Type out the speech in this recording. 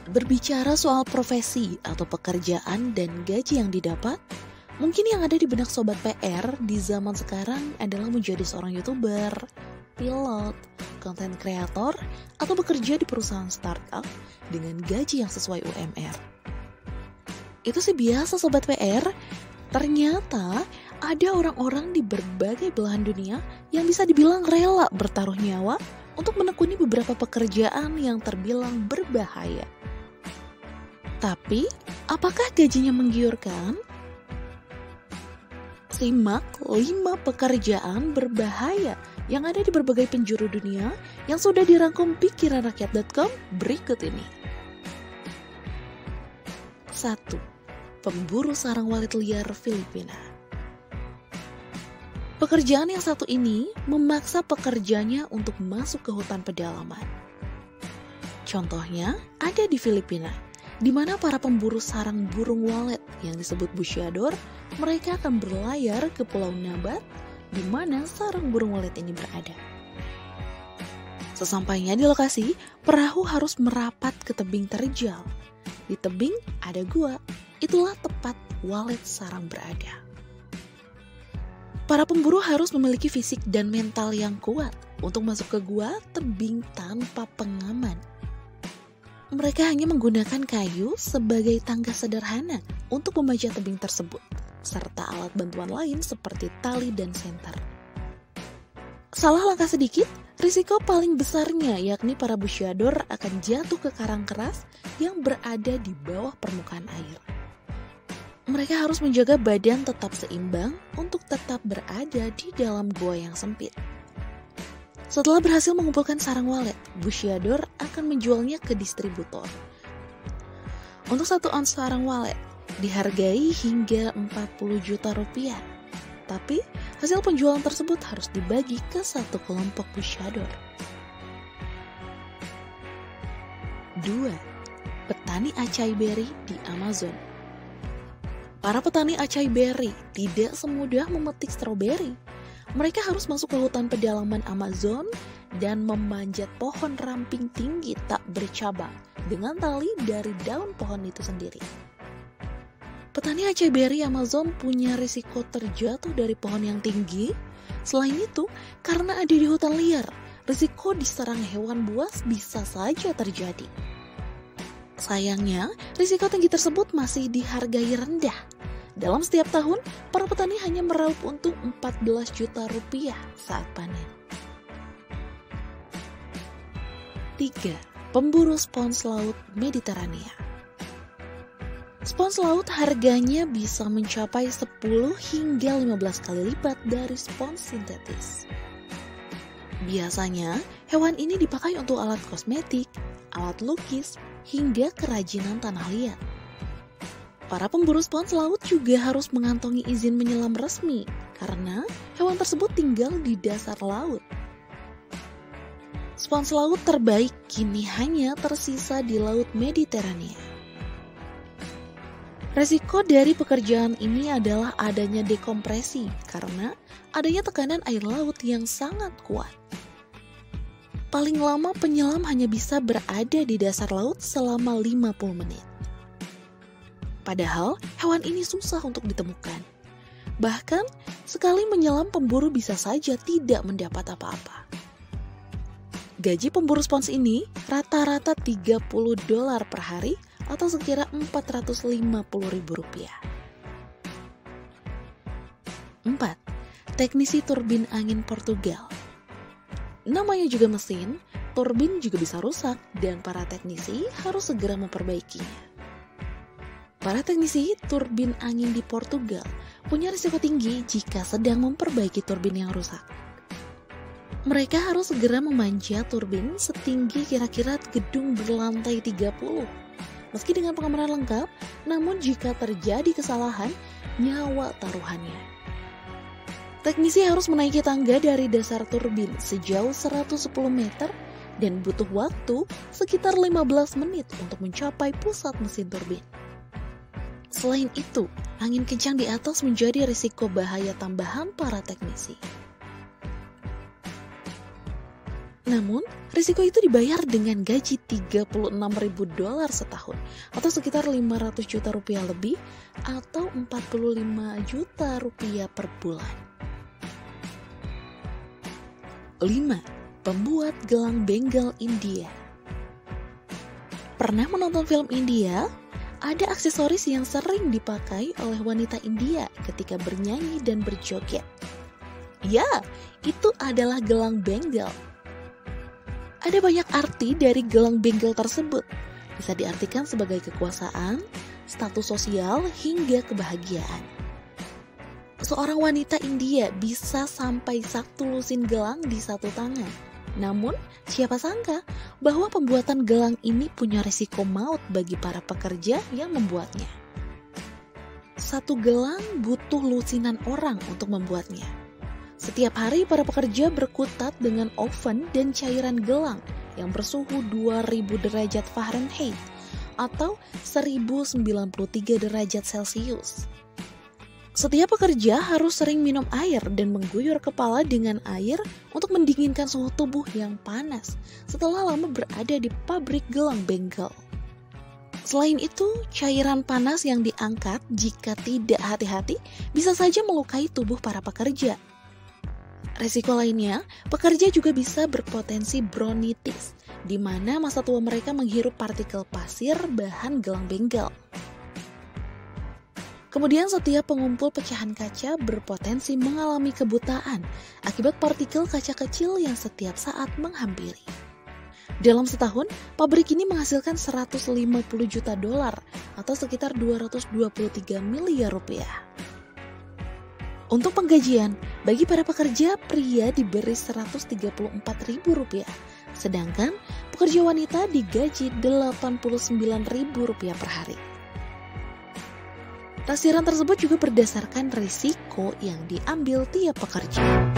Berbicara soal profesi atau pekerjaan dan gaji yang didapat, mungkin yang ada di benak Sobat PR di zaman sekarang adalah menjadi seorang YouTuber, pilot, konten kreator, atau bekerja di perusahaan startup dengan gaji yang sesuai UMR. Itu sih biasa Sobat PR, ternyata ada orang-orang di berbagai belahan dunia yang bisa dibilang rela bertaruh nyawa untuk menekuni beberapa pekerjaan yang terbilang berbahaya. Tapi, apakah gajinya menggiurkan? Simak 5 pekerjaan berbahaya yang ada di berbagai penjuru dunia yang sudah dirangkum pikiranrakyat.com berikut ini. 1. Pemburu sarang walet liar Filipina. Pekerjaan yang satu ini memaksa pekerjanya untuk masuk ke hutan pedalaman. Contohnya ada di Filipina, di mana para pemburu sarang burung walet yang disebut busyador, mereka akan berlayar ke Pulau Nabat, di mana sarang burung walet ini berada. Sesampainya di lokasi, perahu harus merapat ke tebing terjal. Di tebing ada gua, itulah tempat walet sarang berada. Para pemburu harus memiliki fisik dan mental yang kuat untuk masuk ke gua tebing tanpa pengaman. Mereka hanya menggunakan kayu sebagai tangga sederhana untuk memanjat tebing tersebut, serta alat bantuan lain seperti tali dan senter. Salah langkah sedikit, risiko paling besarnya yakni para busyador akan jatuh ke karang keras yang berada di bawah permukaan air. Mereka harus menjaga badan tetap seimbang untuk tetap berada di dalam gua yang sempit. Setelah berhasil mengumpulkan sarang walet, busyador akan menjualnya ke distributor. Untuk 1 ons sarang walet dihargai hingga 40 juta rupiah. Tapi hasil penjualan tersebut harus dibagi ke satu kelompok busyador. 2. Petani acai berry di Amazon. Para petani acai berry tidak semudah memetik stroberi. Mereka harus masuk ke hutan pedalaman Amazon dan memanjat pohon ramping tinggi tak bercabang dengan tali dari daun pohon itu sendiri. Petani acai berry Amazon punya risiko terjatuh dari pohon yang tinggi. Selain itu, karena ada di hutan liar, risiko diserang hewan buas bisa saja terjadi. Sayangnya, risiko tinggi tersebut masih dihargai rendah. Dalam setiap tahun, para petani hanya meraup untung 14 juta rupiah saat panen. 3. Pemburu spons laut Mediterania. Spons laut harganya bisa mencapai 10 hingga 15 kali lipat dari spons sintetis. Biasanya, hewan ini dipakai untuk alat kosmetik, alat lukis, hingga kerajinan tanah liat. Para pemburu spons laut juga harus mengantongi izin menyelam resmi karena hewan tersebut tinggal di dasar laut. Spons laut terbaik kini hanya tersisa di Laut Mediterania. Resiko dari pekerjaan ini adalah adanya dekompresi karena adanya tekanan air laut yang sangat kuat. Paling lama penyelam hanya bisa berada di dasar laut selama 50 menit. Padahal hewan ini susah untuk ditemukan. Bahkan sekali menyelam pemburu bisa saja tidak mendapat apa-apa. Gaji pemburu spons ini rata-rata $30 per hari atau sekira Rp450.000. 4. Teknisi turbin angin Portugal. Namanya juga mesin, turbin juga bisa rusak dan para teknisi harus segera memperbaikinya. Para teknisi turbin angin di Portugal punya risiko tinggi jika sedang memperbaiki turbin yang rusak. Mereka harus segera memanjat turbin setinggi kira-kira gedung berlantai 30. Meski dengan pengamanan lengkap, namun jika terjadi kesalahan, nyawa taruhannya. Teknisi harus menaiki tangga dari dasar turbin sejauh 110 meter dan butuh waktu sekitar 15 menit untuk mencapai pusat mesin turbin. Selain itu, angin kencang di atas menjadi risiko bahaya tambahan para teknisi. Namun, risiko itu dibayar dengan gaji $36.000 setahun atau sekitar 500 juta rupiah lebih atau 45 juta rupiah per bulan. 5. Pembuat gelang benggel India. Pernah menonton film India? Ada aksesoris yang sering dipakai oleh wanita India ketika bernyanyi dan berjoget. Ya, itu adalah gelang benggel. Ada banyak arti dari gelang benggel tersebut. Bisa diartikan sebagai kekuasaan, status sosial, hingga kebahagiaan. Seorang wanita India bisa sampai 1 lusin gelang di 1 tangan. Namun, siapa sangka bahwa pembuatan gelang ini punya risiko maut bagi para pekerja yang membuatnya. 1 gelang butuh lusinan orang untuk membuatnya. Setiap hari para pekerja berkutat dengan oven dan cairan gelang yang bersuhu 2000 derajat Fahrenheit atau 1093 derajat Celcius. Setiap pekerja harus sering minum air dan mengguyur kepala dengan air untuk mendinginkan suhu tubuh yang panas setelah lama berada di pabrik gelang benggel. Selain itu, cairan panas yang diangkat jika tidak hati-hati bisa saja melukai tubuh para pekerja. Risiko lainnya, pekerja juga bisa berpotensi bronkitis, di mana masa tua mereka menghirup partikel pasir bahan gelang benggel. Kemudian setiap pengumpul pecahan kaca berpotensi mengalami kebutaan akibat partikel kaca kecil yang setiap saat menghampiri. Dalam setahun, pabrik ini menghasilkan $150 juta atau sekitar 223 miliar rupiah. Untuk penggajian, bagi para pekerja pria diberi Rp134.000, sedangkan pekerja wanita digaji Rp89.000 per hari. Tafsiran tersebut juga berdasarkan risiko yang diambil tiap pekerja.